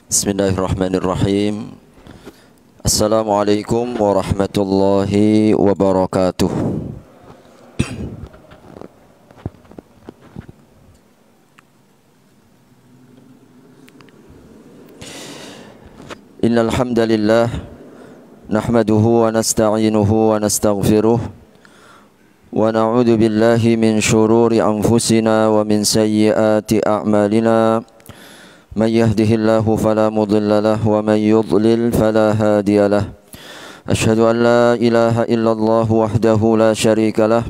Bismillahirrahmanirrahim. Assalamualaikum warahmatullahi wabarakatuh. Innal hamdalillah nahmaduhu wa nasta'inuhu wa nastaghfiruh wa na'udzu billahi min shururi anfusina wa min sayyiati a'malina. من يهده الله فلا مضل له ومن يضلل فلا هادي له أشهد أن لا إله إلا الله وحده لا شريك له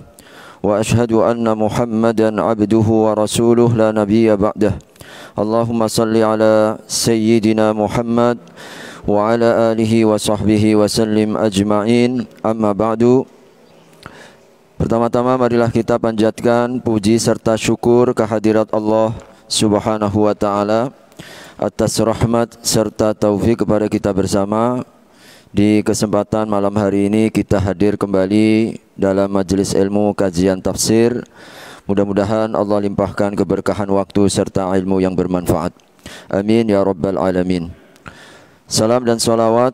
وأشهد أن محمدا عبده ورسوله لا نبي بعده اللهم صل على سيدنا محمد وعلى آله وصحبه وسلم أجمعين أما بعد. Pertama-tama marilah kita panjatkan puji serta syukur kehadirat Allah Subhanahu wa ta'ala atas rahmat serta taufik kepada kita bersama. Di kesempatan malam hari ini kita hadir kembali dalam majelis ilmu kajian tafsir. Mudah-mudahan Allah limpahkan keberkahan waktu serta ilmu yang bermanfaat. Amin ya rabbal alamin. Salam dan salawat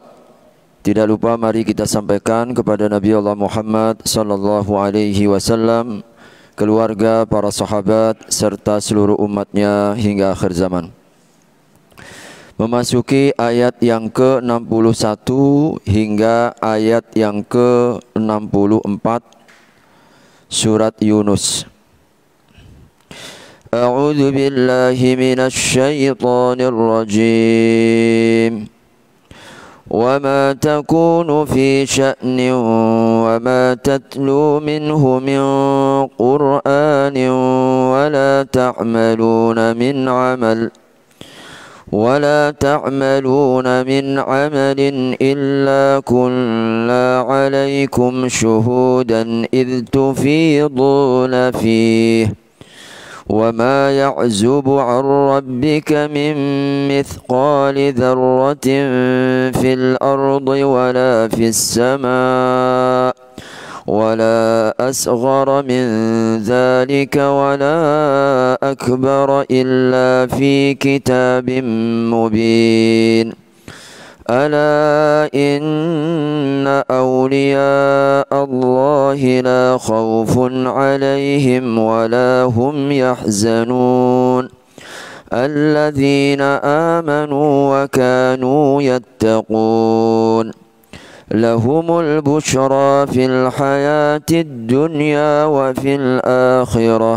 tidak lupa mari kita sampaikan kepada Nabi Allah Muhammad sallallahu alaihi wasallam, keluarga, para sahabat serta seluruh umatnya hingga akhir zaman. Memasuki ayat yang ke-61 hingga ayat yang ke-64 surat Yunus. A'udzu billahi minasy syaithanir rajim. Wa ma takunu fi sya'nin wa ma tatlu minhu min Qur'anin wa la ta'maluna min 'amal ولا تعملون من عمل إلا كنا عليكم شهودا إذ تفيضون فيه وما يعزب عن ربك من مثقال ذرة في الأرض ولا في السماء ولا أصغر من ذلك ولا أكبر إلا في كتاب مبين ألا إن أولياء الله لا خوف عليهم ولا هم يحزنون الذين آمنوا وكانوا يتقون لهم البشرى في الحياة الدنيا وفي الآخرة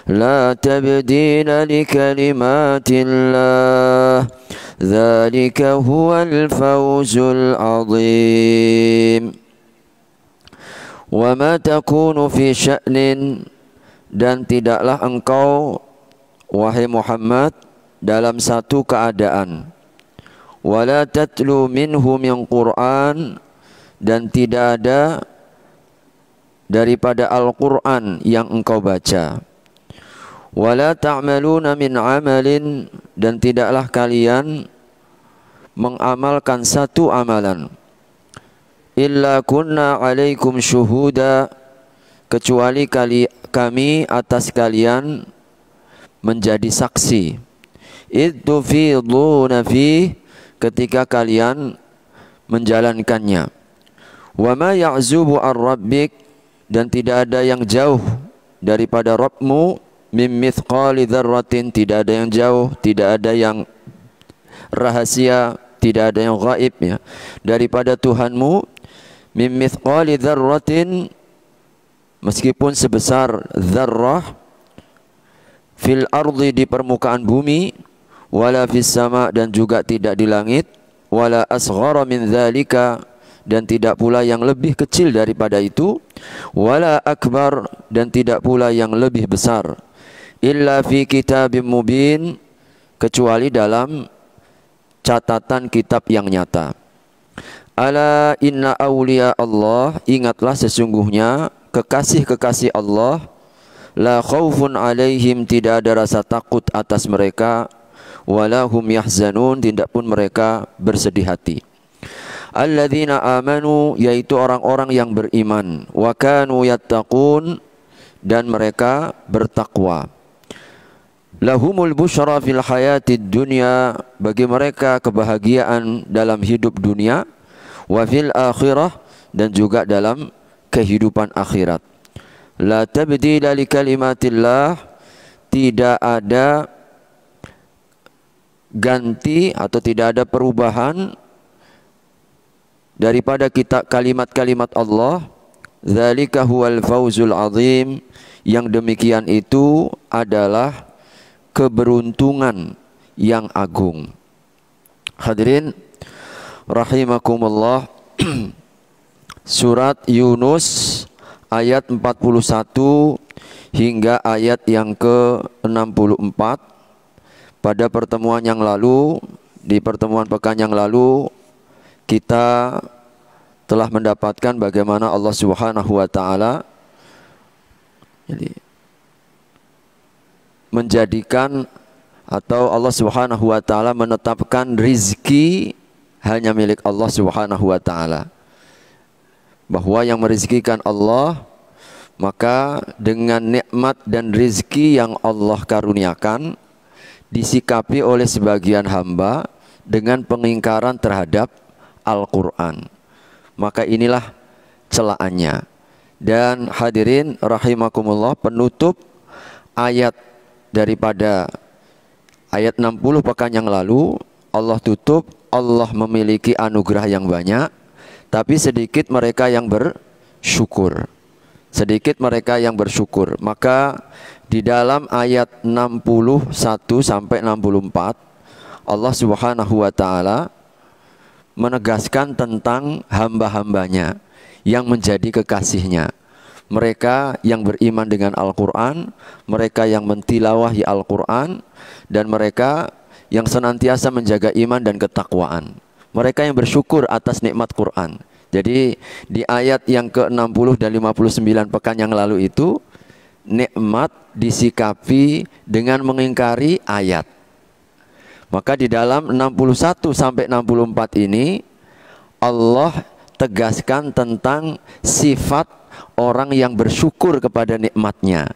لا تبديل لكلمات الله ذلك هو الفوز العظيم. وما تكون في شأن, dan tidaklah engkau wahai Muhammad dalam satu keadaan, wala tatlu minhu min Qur'an, dan tidak ada daripada Al-Qur'an yang engkau baca, wala ta'maluna min amalin, dan tidaklah kalian mengamalkan satu amalan, illa kunna alaikum syuhuda, kecuali kami atas kalian menjadi saksi, id tufiduna fih, ketika kalian menjalankannya. Wa ma ya'zubu ar-rabbik, dan tidak ada yang jauh daripada Rabbmu, mim mithqali dzarratin, tidak ada yang jauh, tidak ada yang rahasia, tidak ada yang gaib ya, daripada Tuhanmu, mim mithqali dzarratin, meskipun sebesar dzarrah, fil ardi, di permukaan bumi, wala fis sama, dan juga tidak di langit, wala asghara min dzalika, dan tidak pula yang lebih kecil daripada itu, wala akbar, dan tidak pula yang lebih besar, illa fi kitabim mubin, kecuali dalam catatan kitab yang nyata. Ala inna awliya Allah, ingatlah sesungguhnya kekasih-kekasih Allah, la khaufun alaihim, tidak ada rasa takut atas mereka, wala hum yahzanun, tidak pun mereka bersedih hati. Alladzina amanu, yaitu orang-orang yang beriman, wa kanu yattaqun, dan mereka bertakwa. Lahumul busyra fil hayatid dunya, bagi mereka kebahagiaan dalam hidup dunia, wa fil akhirah, dan juga dalam kehidupan akhirat. La tabdila li kalimatillah, tidak ada ganti atau tidak ada perubahan daripada kalimat-kalimat Allah. Dzalika huwal fawzul azim, yang demikian itu adalah keberuntungan yang agung. Hadirin rahimakumullah, surat Yunus ayat 41 hingga ayat yang ke-64. Pada pertemuan yang lalu, di pertemuan pekan yang lalu, kita telah mendapatkan bagaimana Allah Subhanahu wa taala menjadikan atau Allah Subhanahu wa taala menetapkan rizki hanya milik Allah Subhanahu wa taala. Bahwa yang merizkikan Allah, maka dengan nikmat dan rizki yang Allah karuniakan disikapi oleh sebagian hamba dengan pengingkaran terhadap Al-Quran. Maka inilah celaannya. Dan hadirin rahimakumullah, penutup ayat daripada ayat 60 pekan yang lalu, Allah tutup, Allah memiliki anugerah yang banyak, tapi sedikit mereka yang bersyukur. Sedikit mereka yang bersyukur. Maka di dalam ayat 61 sampai 64, Allah Subhanahu wa taala menegaskan tentang hamba-hambanya yang menjadi kekasihnya. Mereka yang beriman dengan Al-Quran, mereka yang mentilawahi Al-Quran, dan mereka yang senantiasa menjaga iman dan ketakwaan. Mereka yang bersyukur atas nikmat Quran. Jadi di ayat yang ke-60 dan 59 pekan yang lalu itu, nikmat disikapi dengan mengingkari ayat. Maka di dalam 61 sampai 64 ini Allah tegaskan tentang sifat orang yang bersyukur kepada nikmatnya.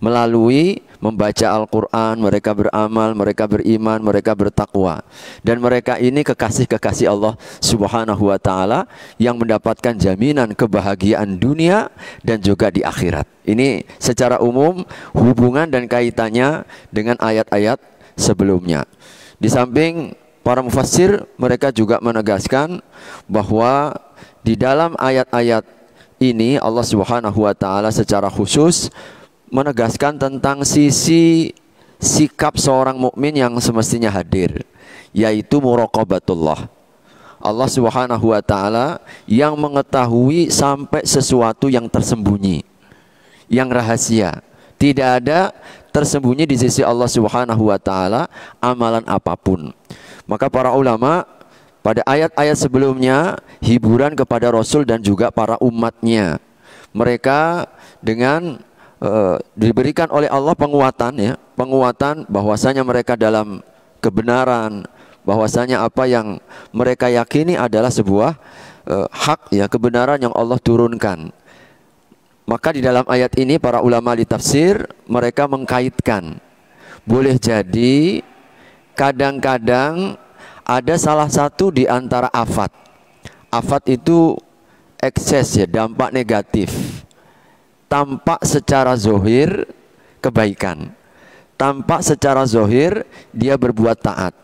Melalui membaca Al-Quran, mereka beramal, mereka beriman, mereka bertakwa. Dan mereka ini kekasih-kekasih Allah Subhanahu wa ta'ala yang mendapatkan jaminan kebahagiaan dunia dan juga di akhirat. Ini secara umum hubungan dan kaitannya dengan ayat-ayat sebelumnya. Di samping para mufassir, mereka juga menegaskan bahwa di dalam ayat-ayat ini Allah Subhanahu wa ta'ala secara khusus menegaskan tentang sisi sikap seorang mukmin yang semestinya hadir, yaitu muraqabatullah. Allah Subhanahu wa ta'ala yang mengetahui sampai sesuatu yang tersembunyi, yang rahasia. Tidak ada tersembunyi di sisi Allah Subhanahu wa ta'ala amalan apapun. Maka para ulama pada ayat-ayat sebelumnya hiburan kepada Rasul dan juga para umatnya. Mereka dengan diberikan oleh Allah penguatan, ya, penguatan bahwasanya mereka dalam kebenaran, bahwasanya apa yang mereka yakini adalah sebuah hak, ya, kebenaran yang Allah turunkan. Maka di dalam ayat ini para ulama di tafsir mereka mengkaitkan, boleh jadi kadang-kadang ada salah satu di antara afat. Afat itu ekses, ya, dampak negatif. Tampak secara zohir kebaikan, tampak secara zohir dia berbuat taat,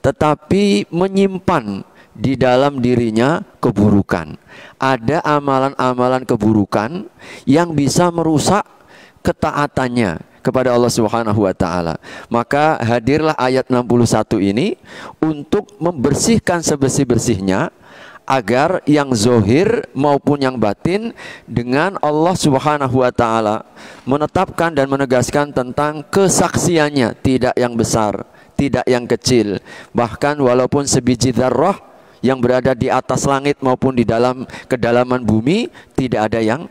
tetapi menyimpan di dalam dirinya keburukan. Ada amalan-amalan keburukan yang bisa merusak ketaatannya kepada Allah Subhanahu wa ta'ala. Maka hadirlah ayat 61 ini untuk membersihkan sebersih-bersihnya, agar yang zohir maupun yang batin dengan Allah Subhanahu wa ta'ala menetapkan dan menegaskan tentang kesaksiannya, tidak yang besar, tidak yang kecil, bahkan walaupun sebiji dzarrah yang berada di atas langit maupun di dalam kedalaman bumi, tidak ada yang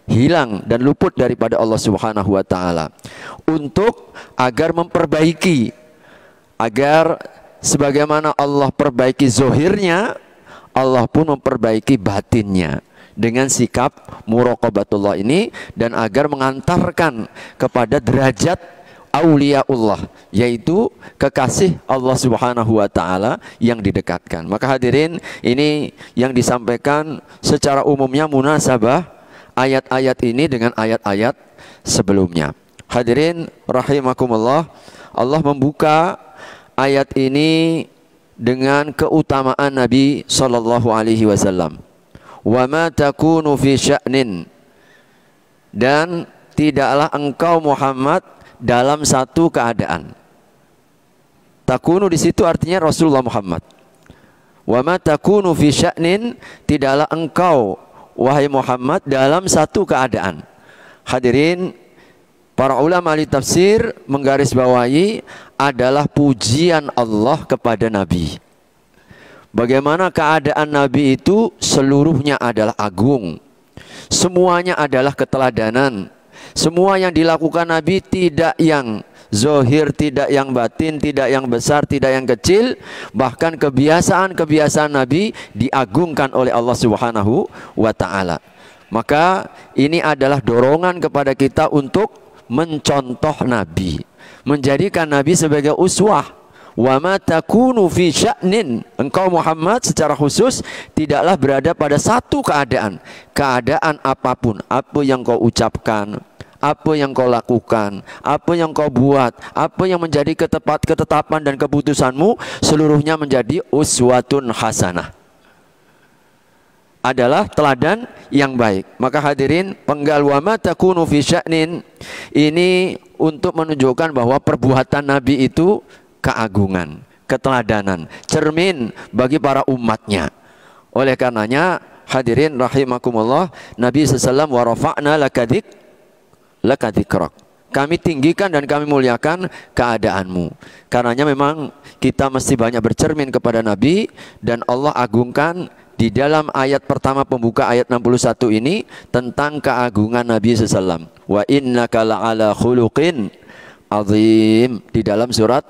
hilang dan luput daripada Allah Subhanahu wa ta'ala, untuk agar memperbaiki, agar sebagaimana Allah perbaiki zohirnya, Allah pun memperbaiki batinnya dengan sikap muraqabatullah ini, dan agar mengantarkan kepada derajat auliaullah, yaitu kekasih Allah Subhanahu wa taala yang didekatkan. Maka hadirin, ini yang disampaikan secara umumnya munasabah ayat-ayat ini dengan ayat-ayat sebelumnya. Hadirin rahimakumullah, Allah membuka ayat ini dengan keutamaan Nabi sallallahu alaihi wasallam. Wa ma takunu fi sya'nin, dan tidaklah engkau Muhammad dalam satu keadaan. Takunu di situ artinya Rasulullah Muhammad. Wa ma takunu fi sya'nin, tidaklah engkau wahai Muhammad dalam satu keadaan. Hadirin, para ulama ahli tafsir menggarisbawahi adalah pujian Allah kepada Nabi. Bagaimana keadaan Nabi itu seluruhnya adalah agung. Semuanya adalah keteladanan. Semua yang dilakukan Nabi tidak yang zahir, tidak yang batin, tidak yang besar, tidak yang kecil. Bahkan kebiasaan-kebiasaan Nabi diagungkan oleh Allah Subhanahu wa ta'ala. Maka ini adalah dorongan kepada kita untuk mencontoh Nabi, menjadikan Nabi sebagai uswah. Wa ma takunu fi sya'nin, engkau Muhammad secara khusus tidaklah berada pada satu keadaan. Keadaan apapun, apa yang kau ucapkan, apa yang kau lakukan, apa yang kau buat, apa yang menjadi ketetapan dan keputusanmu, seluruhnya menjadi uswatun hasanah, adalah teladan yang baik. Maka hadirin, penggal wa ma takunu fi sya'nin ini untuk menunjukkan bahwa perbuatan Nabi itu keagungan, keteladanan, cermin bagi para umatnya. Oleh karenanya hadirin rahimakumullah, Nabi sallallahu wa rafa'na lakadzikrak, kami tinggikan dan kami muliakan keadaanmu. Karenanya memang kita mesti banyak bercermin kepada Nabi, dan Allah agungkan di dalam ayat pertama pembuka ayat 61 ini tentang keagungan Nabi sallallahu. Wa innaka la'ala khuluqin azim, di dalam surat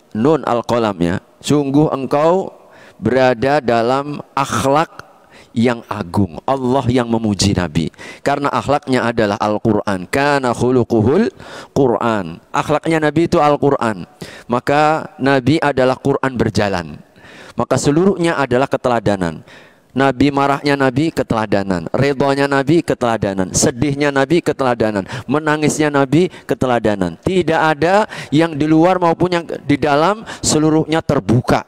Nun Al-Qalam ya. Sungguh engkau berada dalam akhlak yang agung. Allah yang memuji Nabi karena akhlaknya adalah Al-Quran. Kana khuluquhul Quran, akhlaknya Nabi itu Al-Quran. Maka Nabi adalah Quran berjalan. Maka seluruhnya adalah keteladanan. Nabi marahnya Nabi keteladanan, redhonya Nabi keteladanan, sedihnya Nabi keteladanan, menangisnya Nabi keteladanan. Tidak ada yang di luar maupun yang di dalam, seluruhnya terbuka.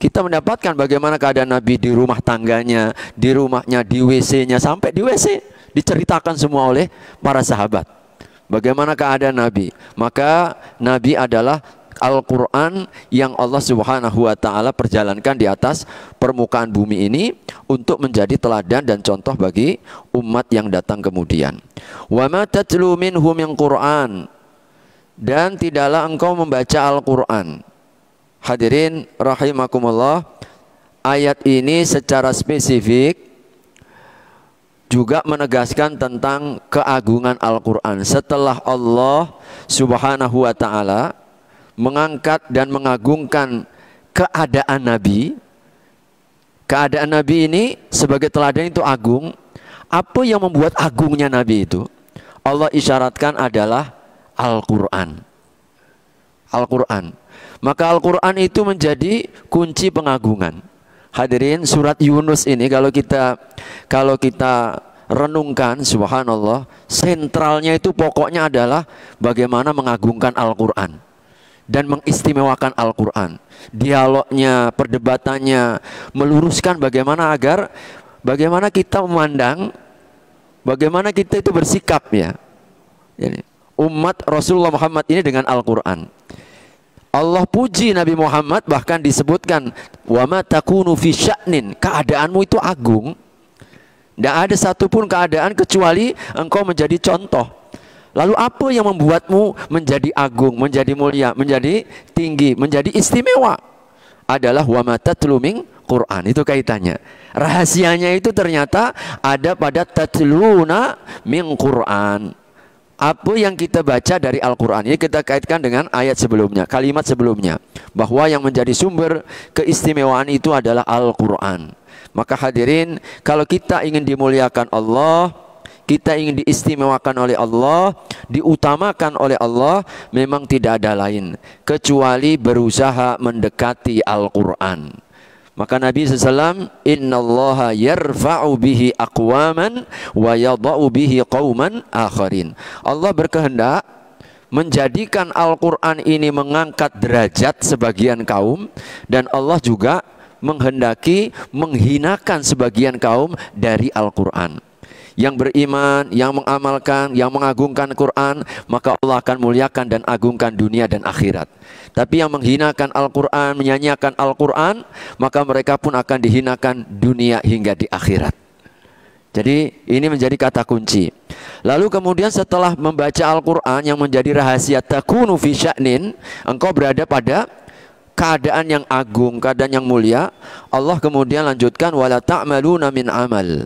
Kita mendapatkan bagaimana keadaan Nabi di rumah tangganya, di rumahnya, di WC-nya, sampai di WC diceritakan semua oleh para sahabat. Bagaimana keadaan Nabi? Maka Nabi adalah Al-Quran yang Allah Subhanahu wa ta'ala perjalankan di atas permukaan bumi ini untuk menjadi teladan dan contoh bagi umat yang datang kemudian. Wa ma tatlu minhu min Qur'an, dan tidaklah engkau membaca Al-Quran. Hadirin rahimakumullah, ayat ini secara spesifik juga menegaskan tentang keagungan Al-Quran. Setelah Allah Subhanahu wa ta'ala mengangkat dan mengagungkan keadaan Nabi, keadaan Nabi ini sebagai teladan itu agung. Apa yang membuat agungnya Nabi itu? Allah isyaratkan adalah Al-Quran. Al-Quran. Maka Al-Quran itu menjadi kunci pengagungan. Hadirin, surat Yunus ini kalau kita renungkan, subhanallah, sentralnya itu pokoknya adalah bagaimana mengagungkan Al-Quran dan mengistimewakan Al-Quran. Dialognya, perdebatannya meluruskan bagaimana kita memandang, bagaimana kita itu bersikap ya. Jadi, umat Rasulullah Muhammad ini dengan Al-Quran. Allah puji Nabi Muhammad, bahkan disebutkan wa ma takunu fi sya'nin, keadaanmu itu agung. Tidak ada satupun keadaan kecuali engkau menjadi contoh. Lalu apa yang membuatmu menjadi agung, menjadi mulia, menjadi tinggi, menjadi istimewa? Adalah wa ma tatlu min Qur'an. Itu kaitannya. Rahasianya itu ternyata ada pada tatluna min Qur'an. Apa yang kita baca dari Al-Quran. Ini kita kaitkan dengan ayat sebelumnya, kalimat sebelumnya, bahwa yang menjadi sumber keistimewaan itu adalah Al-Quran. Maka hadirin, kalau kita ingin dimuliakan Allah, kita ingin diistimewakan oleh Allah, diutamakan oleh Allah, memang tidak ada lain kecuali berusaha mendekati Al-Quran. Maka Nabi SAW, innallaha yarfa'u bihi aqwaman wa yadha'u bihi qauman akharin. Allah berkehendak menjadikan Al-Quran ini mengangkat derajat sebagian kaum, dan Allah juga menghendaki menghinakan sebagian kaum dari Al-Quran. Yang beriman, yang mengamalkan, yang mengagungkan Quran, maka Allah akan muliakan dan agungkan dunia dan akhirat. Tapi yang menghinakan Al-Quran, menyanyiakan Al-Quran, maka mereka pun akan dihinakan dunia hingga di akhirat. Jadi ini menjadi kata kunci. Lalu kemudian setelah membaca Al-Quran yang menjadi rahasia takunu fi sya'nin, engkau berada pada keadaan yang agung, keadaan yang mulia. Allah kemudian lanjutkan, wala ta'maluna min amal.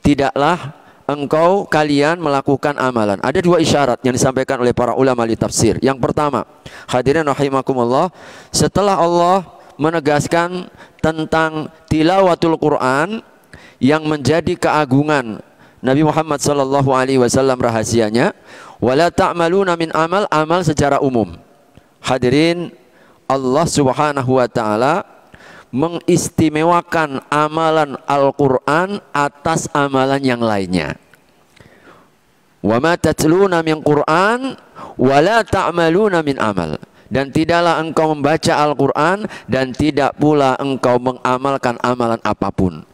Tidaklah engkau kalian melakukan amalan. Ada dua isyarat yang disampaikan oleh para ulama di tafsir. Yang pertama, hadirin rahimakumullah, setelah Allah menegaskan tentang tilawatul Quran yang menjadi keagungan Nabi Muhammad SAW rahasianya, wala ta'maluna min amal, amal secara umum. Hadirin, Allah Subhanahu wa taala mengistimewakan amalan Al-Quran atas amalan yang lainnya. Wa ma tatluna min Quran wa la ta'maluna min amal. Dan tidaklah engkau membaca Al-Quran dan tidak pula engkau mengamalkan amalan apapun.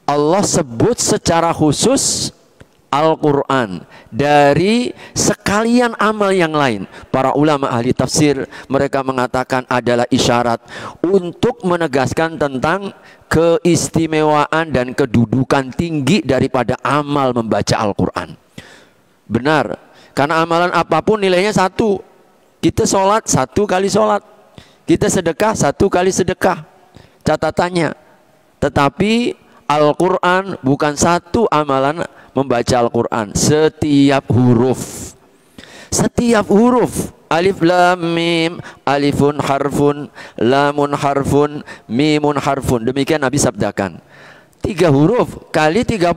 Allah sebut secara khusus Al-Quran dari sekalian amal yang lain. Para ulama ahli tafsir mereka mengatakan adalah isyarat untuk menegaskan tentang keistimewaan dan kedudukan tinggi daripada amal membaca Al-Quran. Benar, karena amalan apapun nilainya satu. Kita sholat satu kali sholat, kita sedekah satu kali sedekah, catatannya. Tetapi Al-Quran bukan satu amalan membaca Al-Quran, setiap huruf, setiap huruf, alif lam mim, alifun harfun, lamun harfun, mimun harfun. Demikian Nabi sabdakan. 3 huruf kali 30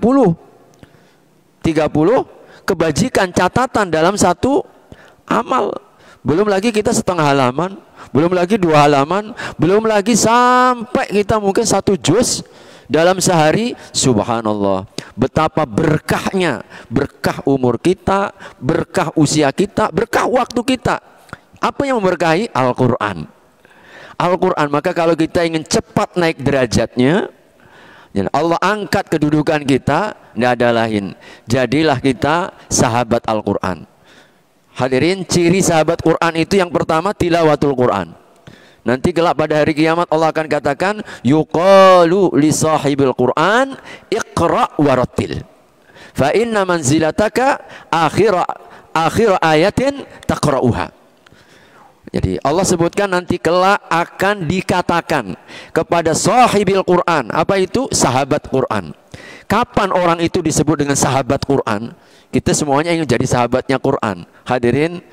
kebajikan catatan dalam satu amal. Belum lagi kita setengah halaman, belum lagi 2 halaman, belum lagi sampai kita mungkin 1 juz dalam sehari. Subhanallah, betapa berkahnya, berkah umur kita, berkah usia kita, berkah waktu kita. Apa yang memberkahi? Al-Quran. Al-Quran. Maka kalau kita ingin cepat naik derajatnya, Allah angkat kedudukan kita, tidak ada lain, jadilah kita sahabat Al-Quran. Hadirin, ciri sahabat Quran itu yang pertama tilawatul Quran. Nanti kelak pada hari kiamat Allah akan katakan, yuqalu li sahibil Quran iqra warattil fa inna manzilataka akhir ayatin taqra'uha. Jadi Allah sebutkan nanti kelak akan dikatakan kepada sahibil Quran. Apa itu? Sahabat Quran. Kapan orang itu disebut dengan sahabat Quran? Kita semuanya ingin jadi sahabatnya Quran. Hadirin,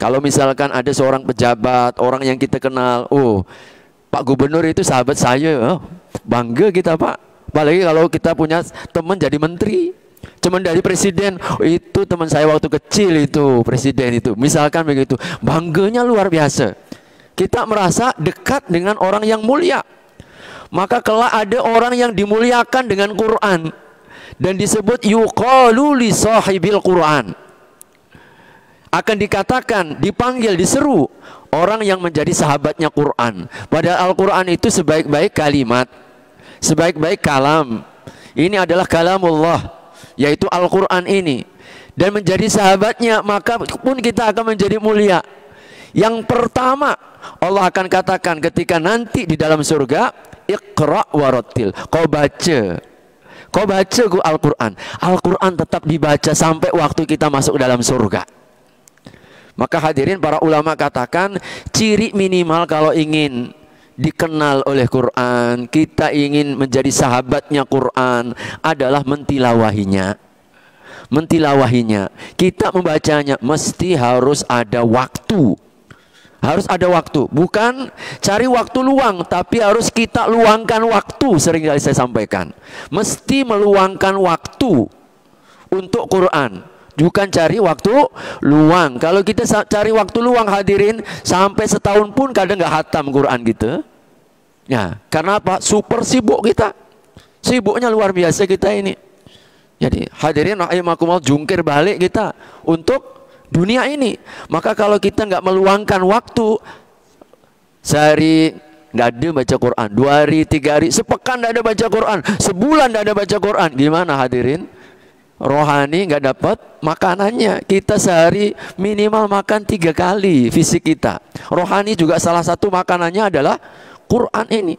kalau misalkan ada seorang pejabat, orang yang kita kenal, oh Pak Gubernur itu sahabat saya, oh, bangga kita Pak. Apalagi kalau kita punya teman jadi menteri, teman dari presiden, oh, itu teman saya waktu kecil itu, presiden itu. Misalkan begitu, bangganya luar biasa. Kita merasa dekat dengan orang yang mulia. Maka kelak ada orang yang dimuliakan dengan Quran dan disebut yuqalu li sahibil Quran. Akan dikatakan, dipanggil, diseru orang yang menjadi sahabatnya Quran. Padahal Al-Quran itu sebaik-baik kalimat, sebaik-baik kalam. Ini adalah kalamullah, yaitu Al-Quran ini. Dan menjadi sahabatnya, maka pun kita akan menjadi mulia. Yang pertama Allah akan katakan ketika nanti di dalam surga, iqra warattil, kau baca. Kau baca Al-Quran. Al-Quran tetap dibaca sampai waktu kita masuk dalam surga. Maka hadirin, para ulama katakan ciri minimal kalau ingin dikenal oleh Quran, kita ingin menjadi sahabatnya Quran, adalah mentilawahinya. Mentilawahinya, kita membacanya mesti harus ada waktu. Harus ada waktu, bukan cari waktu luang, tapi harus kita luangkan waktu. Sering kali saya sampaikan, mesti meluangkan waktu. untuk Quran, bukan cari waktu luang. Kalau kita cari waktu luang hadirin, sampai setahun pun kadang nggak hatam Quran gitu. Ya, karena apa? Super sibuk kita. Sibuknya luar biasa kita ini. Jadi hadirin rahimakumullah, jungkir balik kita untuk dunia ini. Maka kalau kita nggak meluangkan waktu, sehari nggak ada baca Quran, 2 hari, 3 hari, sepekan nggak ada baca Quran, sebulan nggak ada baca Quran, gimana hadirin? Rohani nggak dapat makanannya. Kita sehari minimal makan 3 kali fisik kita. Rohani juga salah satu makanannya adalah Quran ini.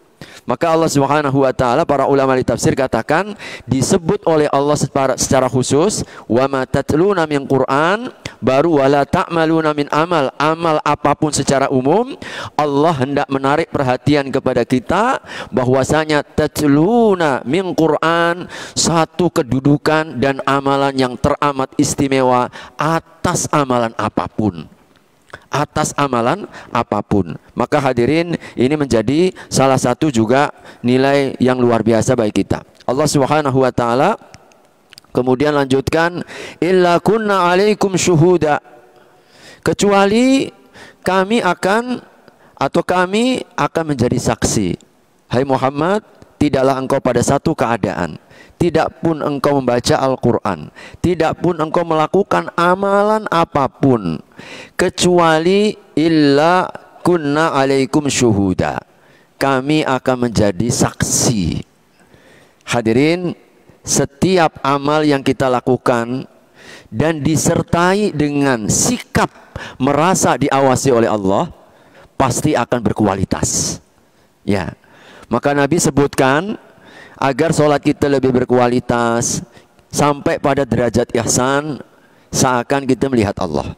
Maka Allah Subhanahu wa taala, para ulama di tafsir katakan, disebut oleh Allah secara khusus, wa ma tatluna min Quran, baru wala ta'maluna min amal. Amal apapun secara umum, Allah hendak menarik perhatian kepada kita bahwasanya tatluna min Quran, satu kedudukan dan amalan yang teramat istimewa atas amalan apapun. Atas amalan apapun. Maka hadirin, ini menjadi salah satu juga nilai yang luar biasa bagi kita. Allah Subhanahu wa taala kemudian lanjutkan, illa kunna alaikum syuhuda, kecuali kami akan menjadi saksi. Hai Muhammad, tidaklah engkau pada satu keadaan, tidak pun engkau membaca Al-Quran, tidak pun engkau melakukan amalan apapun, kecuali illa kunna alaikum syuhuda, kami akan menjadi saksi. Hadirin, setiap amal yang kita lakukan dan disertai dengan sikap merasa diawasi oleh Allah, pasti akan berkualitas. Ya, maka Nabi sebutkan, agar sholat kita lebih berkualitas sampai pada derajat ihsan, seakan kita melihat Allah.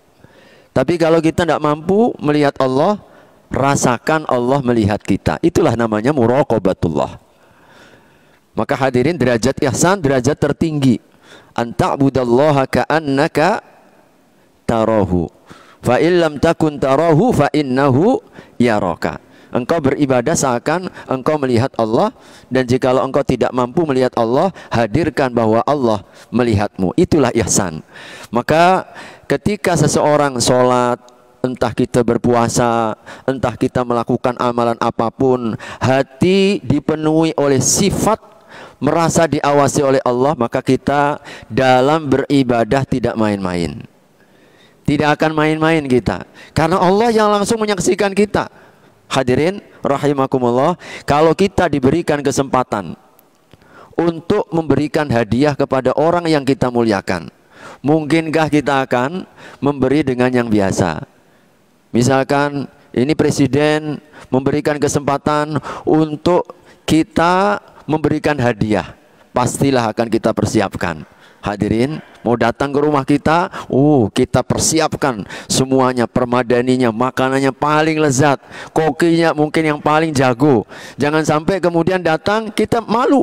Tapi kalau kita tidak mampu melihat Allah, rasakan Allah melihat kita. Itulah namanya muraqabatullah. Maka hadirin, derajat ihsan, derajat tertinggi. Anta'budallaha ka'annaka tarahu, fa illam takun tarahu fa innahu yaraka. Engkau beribadah seakan engkau melihat Allah, dan jikalau engkau tidak mampu melihat Allah, hadirkan bahwa Allah melihatmu. Itulah ihsan. Maka ketika seseorang sholat, entah kita berpuasa, entah kita melakukan amalan apapun, hati dipenuhi oleh sifat merasa diawasi oleh Allah, maka kita dalam beribadah tidak main-main. Tidak akan main-main kita, karena Allah yang langsung menyaksikan kita. Hadirin rahimakumullah, kalau kita diberikan kesempatan untuk memberikan hadiah kepada orang yang kita muliakan, mungkinkah kita akan memberi dengan yang biasa? Misalkan ini presiden memberikan kesempatan untuk kita memberikan hadiah, pastilah akan kita persiapkan. Hadirin, mau datang ke rumah kita, kita persiapkan semuanya, permadaninya, makanannya paling lezat, kokinya mungkin yang paling jago. Jangan sampai kemudian datang kita malu.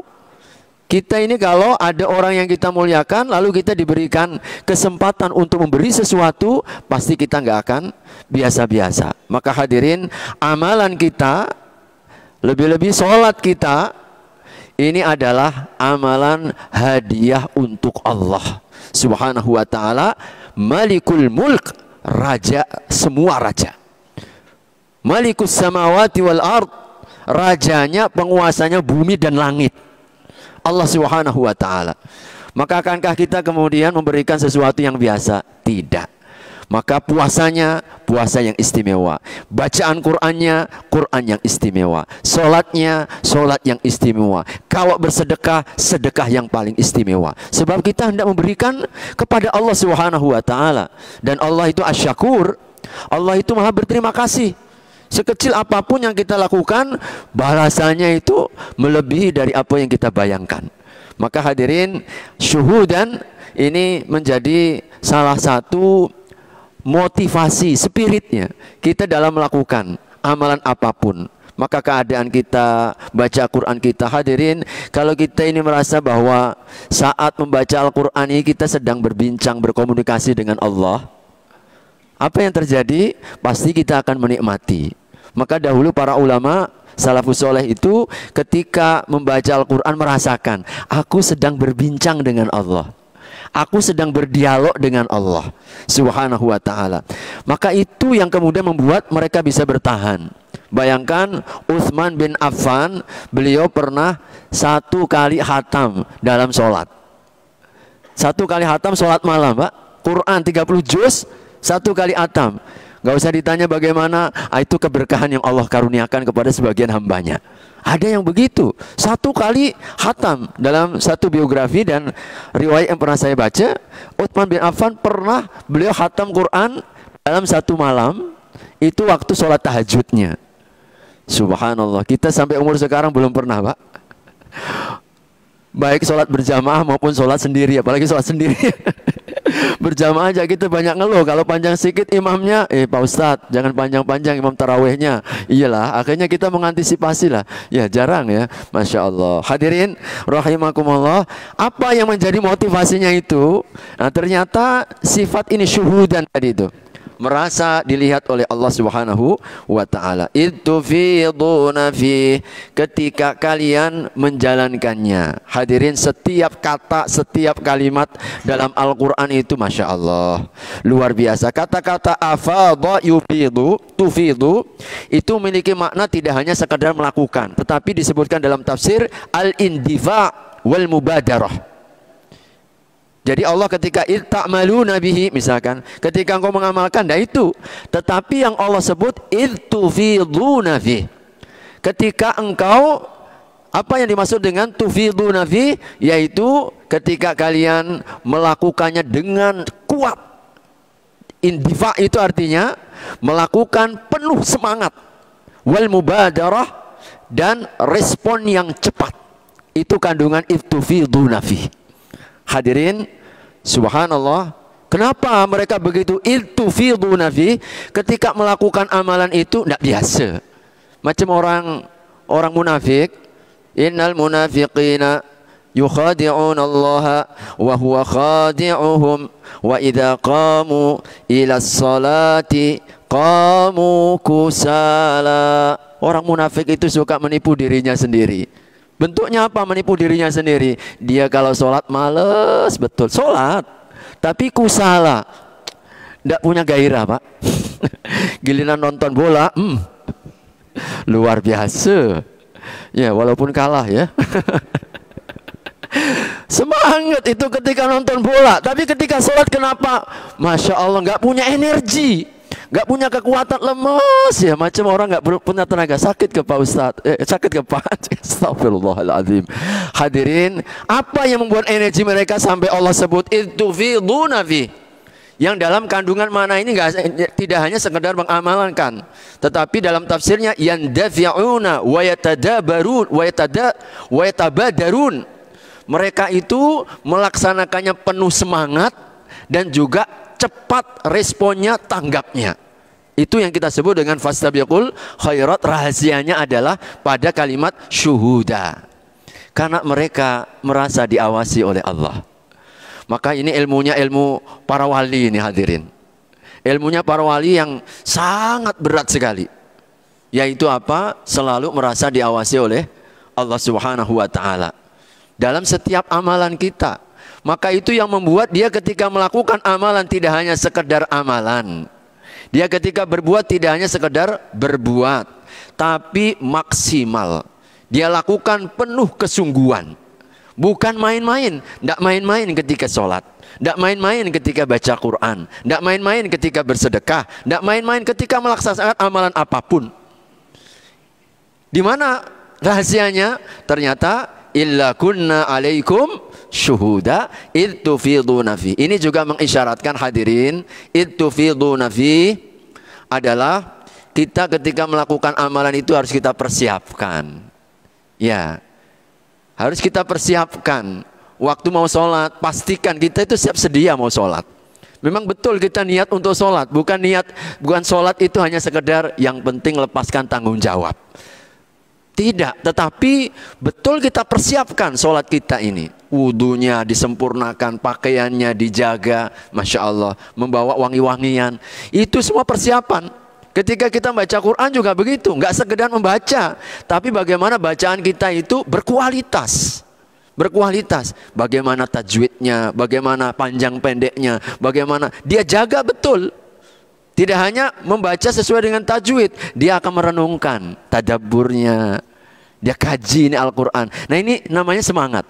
Kita ini kalau ada orang yang kita muliakan, lalu kita diberikan kesempatan untuk memberi sesuatu, pasti kita nggak akan biasa-biasa. Maka hadirin, amalan kita, lebih-lebih sholat kita, ini adalah amalan hadiah untuk Allah Subhanahu wa ta'ala, Malikul Mulk, raja semua raja, Malikus samawati wal ard, rajanya, penguasanya bumi dan langit, Allah Subhanahu wa ta'ala. Maka akankah kita kemudian memberikan sesuatu yang biasa? Tidak. Maka puasanya, puasa yang istimewa. Bacaan Qur'annya, Qur'an yang istimewa. Sholatnya, sholat yang istimewa. Kalau bersedekah, sedekah yang paling istimewa. Sebab kita hendak memberikan kepada Allah Subhanahu wa ta'ala. Dan Allah itu asyakur, Allah itu maha berterima kasih. Sekecil apapun yang kita lakukan, balasannya itu melebihi dari apa yang kita bayangkan. Maka hadirin, syuhudan ini menjadi salah satu motivasi, spiritnya kita dalam melakukan amalan apapun. Maka keadaan kita, baca Quran kita, hadirin, kalau kita ini merasa bahwa saat membaca Al-Quran ini kita sedang berbincang, berkomunikasi dengan Allah, apa yang terjadi? Pasti kita akan menikmati. Maka dahulu para ulama salafus soleh itu ketika membaca Al-Quran merasakan, aku sedang berbincang dengan Allah, Aku sedang berdialog dengan Allah Subhanahu wa ta'ala. Maka itu yang kemudian membuat mereka bisa bertahan. Bayangkan Utsman bin Affan, beliau pernah 1 kali khatam dalam sholat. 1 kali khatam sholat malam, Pak. Quran 30 juz, 1 kali khatam. Gak usah ditanya bagaimana, itu keberkahan yang Allah karuniakan kepada sebagian hambanya. Ada yang begitu, 1 kali khatam. Dalam satu biografi dan riwayat yang pernah saya baca, Utsman bin Affan pernah beliau khatam Quran dalam 1 malam. Itu waktu sholat tahajudnya. Subhanallah, kita sampai umur sekarang belum pernah, Pak. Baik sholat berjamaah maupun sholat sendiri, apalagi sholat sendiri. Berjamaah aja kita banyak ngeluh, kalau panjang sedikit imamnya, Pak Ustadz jangan panjang-panjang imam tarawehnya. Iyalah, akhirnya kita mengantisipasi lah. Ya jarang ya, Masya Allah. Hadirin rahimakumullah, apa yang menjadi motivasinya itu? Nah ternyata sifat ini syuhudan tadi itu, merasa dilihat oleh Allah Subhanahu wa ta'ala. Ittufiduna fi, ketika kalian menjalankannya. Hadirin, setiap kata, setiap kalimat dalam Al-Quran itu Masya Allah luar biasa. Kata-kata afadha yufidu, tufidu, itu memiliki makna tidak hanya sekadar melakukan, tetapi disebutkan dalam tafsir al-indifa wal mubadarah. Jadi Allah ketika ta'maluna bihi, misalkan ketika engkau mengamalkan, dah itu. Tetapi yang Allah sebut tufiduna fi, ketika engkau, apa yang dimaksud dengan tufiduna fi, yaitu ketika kalian melakukannya dengan kuat. Indifa itu artinya melakukan penuh semangat, wal mubadarah, dan respon yang cepat. Itu kandungan tufiduna fi. Hadirin, subhanallah, kenapa mereka begitu iltufiduna fi, ketika melakukan amalan itu tidak biasa. Macam orang munafik, innal munafiqina yukhadi'una Allah wa huwa khadi'uhum wa idza qamu ila sholati qamu kusala. Orang munafik itu suka menipu dirinya sendiri. Bentuknya apa menipu dirinya sendiri? Dia kalau sholat males betul sholat, tapi kusala, tidak punya gairah, Pak. Giliran nonton bola, luar biasa. Ya walaupun kalah ya. Semangat itu ketika nonton bola, tapi ketika sholat kenapa? Masya Allah, nggak punya energi, nggak punya kekuatan, lemes ya, macam orang nggak punya tenaga. Sakit ke Pak Ustadz, sakit ke Pak. Astagfirullahaladzim. Hadirin, apa yang membuat energi mereka sampai Allah sebut ittufiduna fi, yang dalam kandungan mana ini tidak hanya sekedar mengamalkan, tetapi dalam tafsirnya yandafi'una wa yatadabarun wa yatabadarun. Mereka itu melaksanakannya penuh semangat dan juga cepat responnya, tanggapnya. Itu yang kita sebut dengan fastabiqul khairat. Rahasianya adalah pada kalimat syuhuda, karena mereka merasa diawasi oleh Allah. Maka ini ilmunya ilmu para wali ini, hadirin. Ilmunya para wali yang sangat berat sekali, yaitu apa? Selalu merasa diawasi oleh Allah Subhanahu wa ta'ala dalam setiap amalan kita. Maka itu yang membuat dia ketika melakukan amalan tidak hanya sekedar amalan. Dia ketika berbuat tidak hanya sekedar berbuat, tapi maksimal. Dia lakukan penuh kesungguhan. Bukan main-main. Tidak main-main ketika sholat, tidak main-main ketika baca Quran, tidak main-main ketika bersedekah, tidak main-main ketika melaksanakan amalan apapun. Di mana rahasianya? Ternyata illa kunna alaikum syuhuda ittufiduna fi. Ini juga mengisyaratkan, hadirin, ittufiduna fi adalah kita ketika melakukan amalan itu harus kita persiapkan. Ya, harus kita persiapkan. Waktu mau sholat, pastikan kita itu siap sedia mau sholat. Memang betul kita niat untuk sholat, bukan sholat itu hanya sekedar yang penting lepaskan tanggung jawab. Tidak, tetapi betul kita persiapkan sholat kita ini. Wudunya disempurnakan, pakaiannya dijaga, Masya Allah, membawa wangi-wangian. Itu semua persiapan. Ketika kita baca Quran juga begitu, nggak sekedar membaca, tapi bagaimana bacaan kita itu berkualitas. berkualitas. Bagaimana tajwidnya, bagaimana panjang pendeknya, bagaimana dia jaga betul. Tidak hanya membaca sesuai dengan tajwid, dia akan merenungkan tadabburnya. Dia kaji ini Al-Quran. Nah, ini namanya semangat.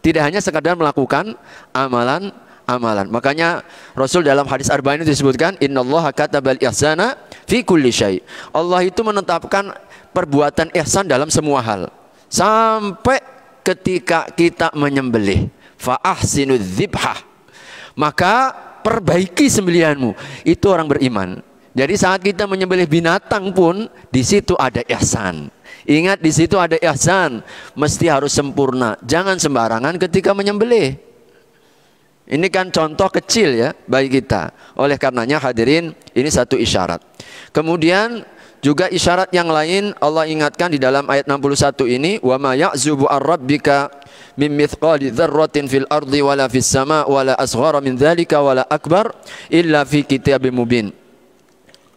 Tidak hanya sekadar melakukan amalan. Makanya Rasul dalam hadis arba'in itu disebutkan, innallaha katabal ihsana fi kulli syai. Allah itu menetapkan perbuatan ihsan dalam semua hal. Sampai ketika kita menyembelih, fa ahsinu dzibhah, maka perbaiki sembelihanmu. Itu orang beriman. Jadi saat kita menyembelih binatang pun di situ ada ihsan. Ingat, di situ ada ihsan, mesti harus sempurna. Jangan sembarangan ketika menyembelih. Ini kan contoh kecil ya bagi kita. Oleh karenanya hadirin, ini satu isyarat. Kemudian juga isyarat yang lain Allah ingatkan di dalam ayat 61 ini, wa ma ya'zubu ar-rabbika min mithqali dzarratin fil ardi wala fis sama' wala asghara min dzalika wala akbar illa fi kitabim mubin.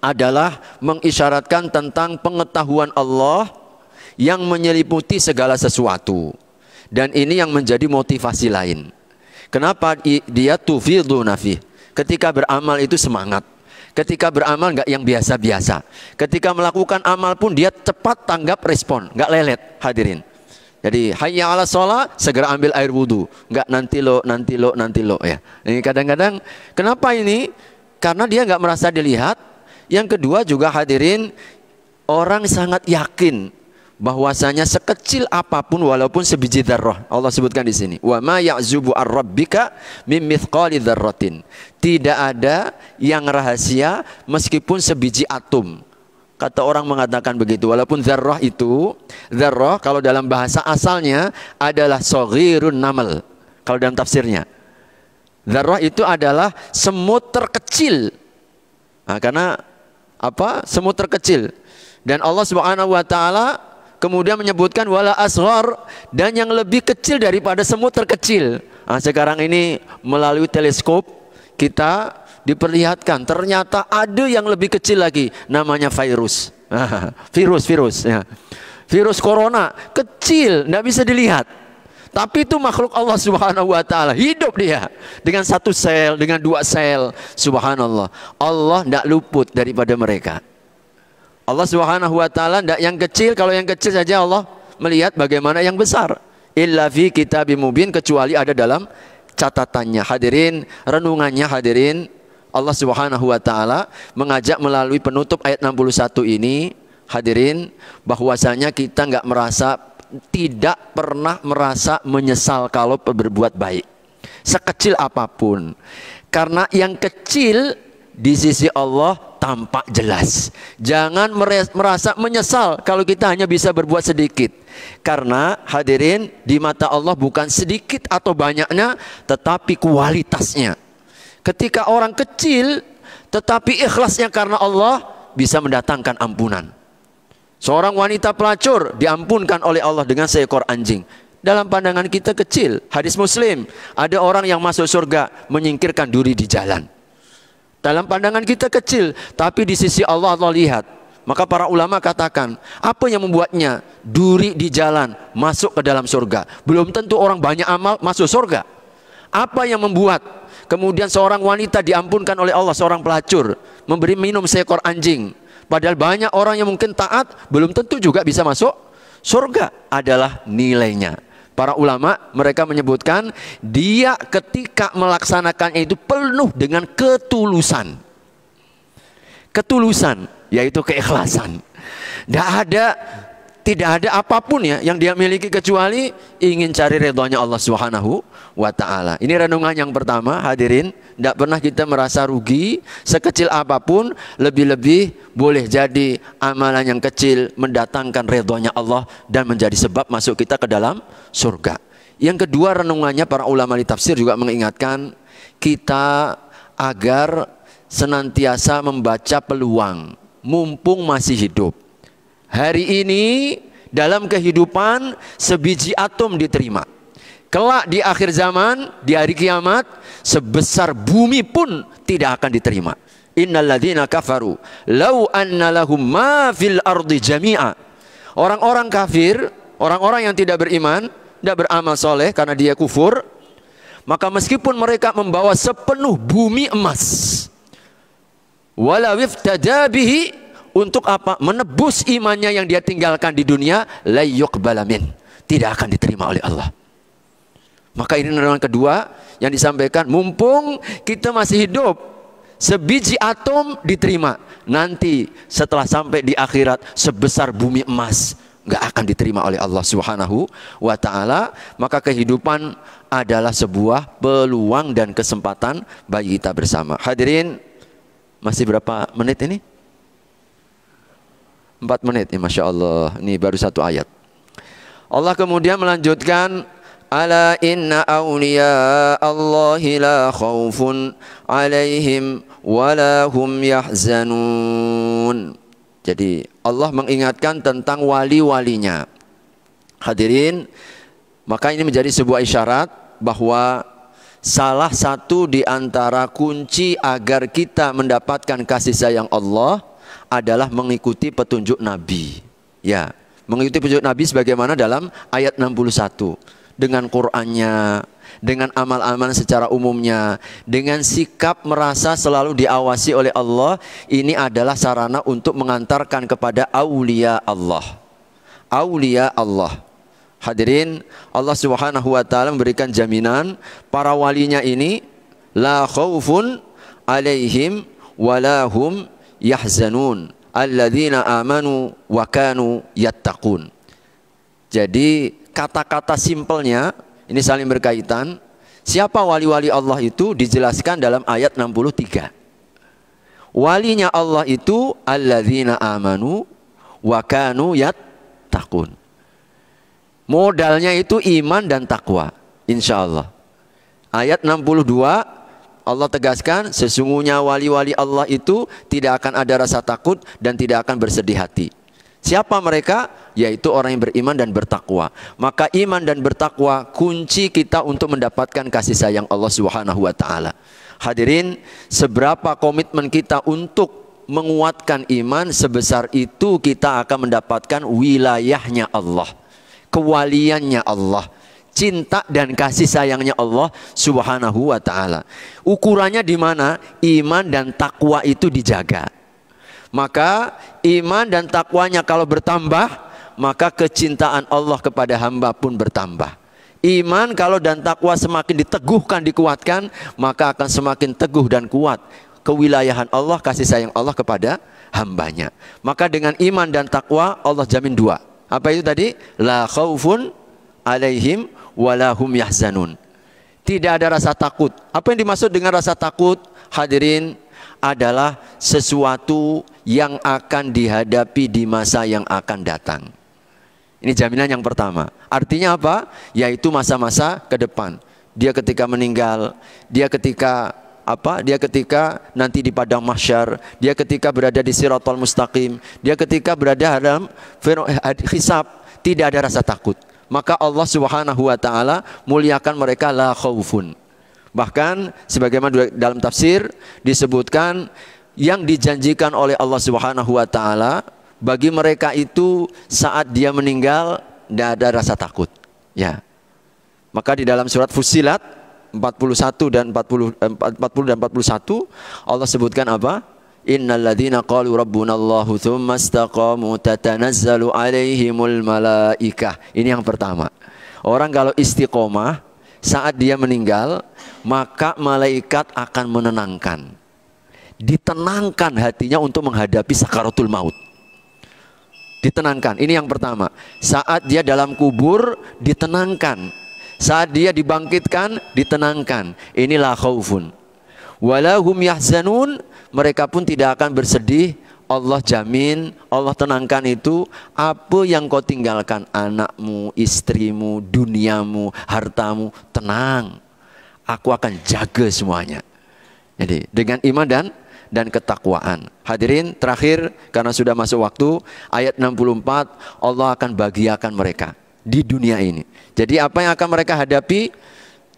Adalah mengisyaratkan tentang pengetahuan Allah yang menyelimuti segala sesuatu. Dan ini yang menjadi motivasi lain. Kenapa dia tufiduna fi? Ketika beramal itu semangat. Ketika beramal nggak yang biasa-biasa. Ketika melakukan amal pun dia cepat tanggap respon, nggak lelet hadirin. Jadi hayya ala sholat, segera ambil air wudhu. Nggak nanti lo ya. Ini kadang-kadang kenapa ini? Karena dia nggak merasa dilihat. Yang kedua juga hadirin, orang sangat yakin bahwasanya sekecil apapun walaupun sebiji dzarrah. Allah sebutkan di sini, wa ma ya'zubu ar-rabbika mim mithqali dzarratin. Tidak ada yang rahasia meskipun sebiji atom. Kata orang mengatakan begitu, walaupun dzarrah itu, dzarrah kalau dalam bahasa asalnya adalah shaghirun namal. Kalau dalam tafsirnya, dzarrah itu adalah semut terkecil. Nah, karena apa? Semut terkecil. Dan Allah Subhanahu wa taala kemudian menyebutkan wala asghar, dan yang lebih kecil daripada semut terkecil. Nah, sekarang ini melalui teleskop kita diperlihatkan ternyata ada yang lebih kecil lagi, namanya virus. Virus ya. Virus corona kecil, tidak bisa dilihat. Tapi itu makhluk Allah Subhanahu wa taala, hidup dia dengan satu sel, dengan dua sel. Subhanallah. Allah tidak luput daripada mereka. Allah Subhanahu wa taala tidak yang kecil, kalau yang kecil saja Allah melihat, bagaimana yang besar. Illa fi kitabim mubin, kecuali ada dalam catatannya. Hadirin, renungannya hadirin, Allah Subhanahu wa taala mengajak melalui penutup ayat 61 ini, hadirin, bahwasanya kita tidak pernah merasa menyesal kalau berbuat baik, sekecil apapun. Karena yang kecil di sisi Allah tampak jelas. Jangan merasa menyesal kalau kita hanya bisa berbuat sedikit. Karena hadirin, di mata Allah bukan sedikit atau banyaknya, tetapi kualitasnya. Ketika orang kecil tetapi ikhlasnya karena Allah, bisa mendatangkan ampunan. Seorang wanita pelacur diampunkan oleh Allah dengan seekor anjing. Dalam pandangan kita kecil. Hadis Muslim, ada orang yang masuk surga menyingkirkan duri di jalan. Dalam pandangan kita kecil, tapi di sisi Allah, Allah lihat. Maka para ulama katakan, apa yang membuatnya duri di jalan masuk ke dalam surga? Belum tentu orang banyak amal masuk surga. Apa yang membuat kemudian seorang wanita diampunkan oleh Allah, seorang pelacur memberi minum seekor anjing? Padahal banyak orang yang mungkin taat, belum tentu juga bisa masuk surga. Adalah nilainya. Para ulama mereka menyebutkan, dia ketika melaksanakannya itu penuh dengan ketulusan. Ketulusan, yaitu keikhlasan. Tidak ada apapun ya yang dia miliki kecuali ingin cari ridhonya Allah Subhanahu wa taala. Ini renungan yang pertama, hadirin. Tidak pernah kita merasa rugi sekecil apapun, lebih-lebih boleh jadi amalan yang kecil mendatangkan ridhonya Allah dan menjadi sebab masuk kita ke dalam surga. Yang kedua renungannya, para ulama di tafsir juga mengingatkan kita agar senantiasa membaca peluang mumpung masih hidup. Hari ini dalam kehidupan sebiji atom diterima. Kelak di akhir zaman, di hari kiamat, sebesar bumi pun tidak akan diterima. Innalladzina kafaru law anna lahum ma fil ardi jami'a. Orang-orang kafir, orang-orang yang tidak beriman, tidak beramal soleh karena dia kufur, maka meskipun mereka membawa sepenuh bumi emas, walau iftada bihi, untuk apa? Menebus imannya yang dia tinggalkan di dunia, la yuqbala min, tidak akan diterima oleh Allah. Maka ini penerangan kedua yang disampaikan, mumpung kita masih hidup, sebiji atom diterima, nanti setelah sampai di akhirat sebesar bumi emas nggak akan diterima oleh Allah Subhanahu wa ta'ala. Maka kehidupan adalah sebuah peluang dan kesempatan bagi kita bersama. Hadirin, masih berapa menit ini? 4 menit ya, Masya Allah. Ini baru 1 ayat. Allah kemudian melanjutkan, ala inna awliya Allahi la khawfun alaihim wala hum yahzanun. Jadi Allah mengingatkan tentang wali-walinya. Hadirin, maka ini menjadi sebuah isyarat bahwa salah satu di antara kunci agar kita mendapatkan kasih sayang Allah adalah mengikuti petunjuk Nabi. Ya, mengikuti petunjuk Nabi sebagaimana dalam ayat 61. Dengan Qur'annya, dengan amal-amal secara umumnya, dengan sikap merasa selalu diawasi oleh Allah, ini adalah sarana untuk mengantarkan kepada aulia Allah. Aulia Allah. Hadirin, Allah Subhanahu wa ta'ala memberikan jaminan para walinya ini la khaufun alaihim walahum yahzanun alladzina amanu wa kanu yattaqun. Jadi kata-kata simpelnya ini saling berkaitan. Siapa wali-wali Allah itu dijelaskan dalam ayat 63. Walinya Allah itu alladzina amanu wa kanu yattaqun. Modalnya itu iman dan takwa, insya Allah. Ayat 62 Allah tegaskan, sesungguhnya wali-wali Allah itu tidak akan ada rasa takut dan tidak akan bersedih hati. Siapa mereka? Yaitu orang yang beriman dan bertakwa. Maka iman dan bertakwa kunci kita untuk mendapatkan kasih sayang Allah Subhanahu wa ta'ala. Hadirin, seberapa komitmen kita untuk menguatkan iman, sebesar itu kita akan mendapatkan wilayahnya Allah, kewaliannya Allah, cinta dan kasih sayangnya Allah Subhanahu wa ta'ala. Ukurannya di mana? Iman dan takwa itu dijaga. Maka iman dan takwanya kalau bertambah, maka kecintaan Allah kepada hamba pun bertambah. Iman kalau dan takwa semakin diteguhkan, dikuatkan, maka akan semakin teguh dan kuat kewilayahan Allah, kasih sayang Allah kepada hambanya. Maka dengan iman dan takwa Allah jamin 2. Apa itu tadi? La khaufun alaihim walahum yahzanun. Tidak ada rasa takut. Apa yang dimaksud dengan rasa takut? Hadirin, adalah sesuatu yang akan dihadapi di masa yang akan datang. Ini jaminan yang pertama. Artinya apa? Yaitu masa-masa ke depan. Dia ketika meninggal, dia ketika apa? Dia ketika nanti di padang mahsyar, dia ketika berada di Shiratal Mustaqim, dia ketika berada dalam hisab, tidak ada rasa takut. Maka Allah Subhanahu wa ta'ala muliakan mereka la khaufun. Bahkan sebagaimana dalam tafsir disebutkan, yang dijanjikan oleh Allah Subhanahu wa ta'ala bagi mereka itu saat dia meninggal tidak ada rasa takut. Ya. Maka di dalam surat Fussilat 41 dan 40 dan 41 Allah sebutkan apa? Innal ladzina qalu rabbunallahu tsumma istaqamu tatanazzalu alaihimul malaikah. Ini yang pertama. Orang kalau istiqomah saat dia meninggal, maka malaikat akan menenangkan, ditenangkan hatinya untuk menghadapi sakaratul maut. Ditenangkan, ini yang pertama. Saat dia dalam kubur, ditenangkan. Saat dia dibangkitkan, ditenangkan. Inilah khaufun. Walahum yahzanun, mereka pun tidak akan bersedih. Allah jamin, Allah tenangkan itu. Apa yang kau tinggalkan, anakmu, istrimu, duniamu, hartamu, tenang, aku akan jaga semuanya. Jadi dengan iman dan ketakwaan. Hadirin, terakhir karena sudah masuk waktu, ayat 64 Allah akan bahagiakan mereka di dunia ini. Jadi apa yang akan mereka hadapi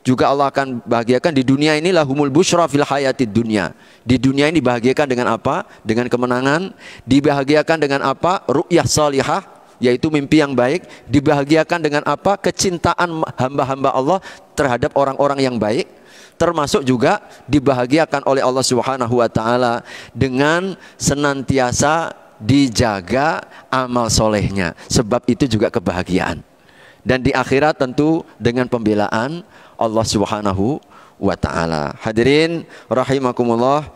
juga Allah akan bahagiakan di dunia ini. Lahumul busyra fil hayatid dunya. Di dunia ini dibahagiakan dengan apa? Dengan kemenangan. Dibahagiakan dengan apa? Ru'yah salihah, yaitu mimpi yang baik. Dibahagiakan dengan apa? Kecintaan hamba-hamba Allah terhadap orang-orang yang baik. Termasuk juga dibahagiakan oleh Allah Subhanahu wa taala dengan senantiasa dijaga amal solehnya. Sebab itu juga kebahagiaan. Dan di akhirat tentu dengan pembelaan Allah Subhanahu wa taala. Hadirin rahimakumullah,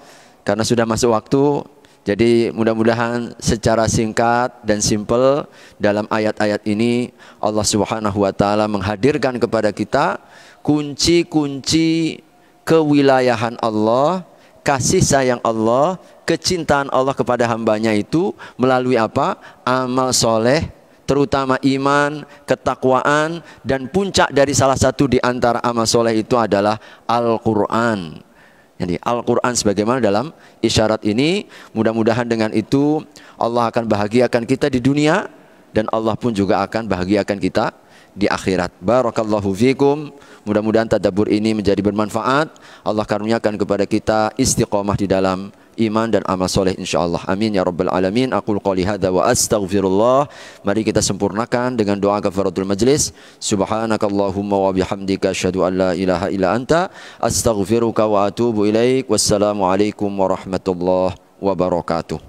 karena sudah masuk waktu, jadi mudah-mudahan secara singkat dan simpel dalam ayat-ayat ini Allah Subhanahu wa taala menghadirkan kepada kita kunci-kunci kewilayahan Allah, kasih sayang Allah, kecintaan Allah kepada hambanya itu melalui apa? Amal soleh, terutama iman, ketakwaan, dan puncak dari salah satu di antara amal soleh itu adalah Al-Quran. Jadi Al-Quran sebagaimana dalam isyarat ini, mudah-mudahan dengan itu Allah akan bahagiakan kita di dunia, dan Allah pun juga akan bahagiakan kita di akhirat. Barakallahu fikum. Mudah-mudahan tadabbur ini menjadi bermanfaat. Allah karuniakan kepada kita istiqamah di dalam iman dan amal soleh insyaallah. Amin ya rabbal alamin. Aqul qouli hadza wa astaghfirullah. Mari kita sempurnakan dengan doa kafaratul majlis. Subhanakallahumma wa bihamdika asyhadu an la ilaha illa anta astaghfiruka wa atubu ilaik. Wassalamu alaikum warahmatullahi wabarakatuh.